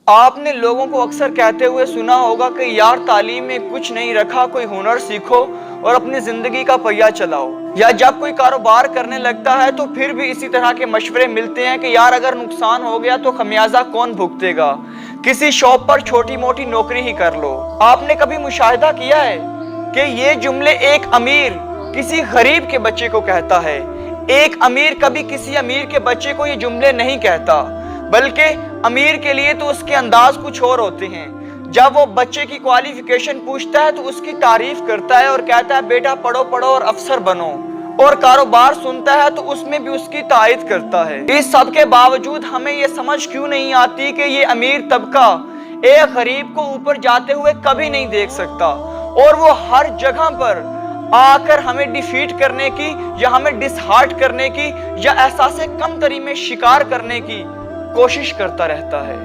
आपने लोगों को अक्सर कहते हुए सुना होगा कि यार तालीम में कुछ नहीं रखा, कोई हुनर सीखो और अपनी जिंदगी का पहिया चलाओ। या जब कोई कारोबार करने लगता है तो फिर भी इसी तरह के मशवरे मिलते हैं कि यार अगर नुकसान हो गया तो खमियाजा कौन भुगतेगा, किसी शॉप पर छोटी मोटी नौकरी ही कर लो। आपने कभी मुशाहिदा किया है कि ये जुमले एक अमीर किसी गरीब के बच्चे को कहता है? एक अमीर कभी किसी अमीर के बच्चे को ये जुमले नहीं कहता, बल्कि अमीर के लिए तो उसके अंदाज कुछ और होते हैं। जब वो बच्चे की क्वालिफिकेशन पूछता है तो उसकी तारीफ करता है और कहता है बेटा पढ़ो पढ़ो और अफसर बनो, और कारोबार सुनता है तो उसमें भी उसकी तारीफ करता है। इस सब के बावजूद हमें ये समझ क्यों नहीं आती कि ये अमीर तबका एक गरीब को ऊपर जाते हुए कभी नहीं देख सकता, और वो हर जगह पर आकर हमें डिफीट करने की या हमें डिसहार्ट करने की या एहसास कमतरी में शिकार करने की कोशिश करता रहता है।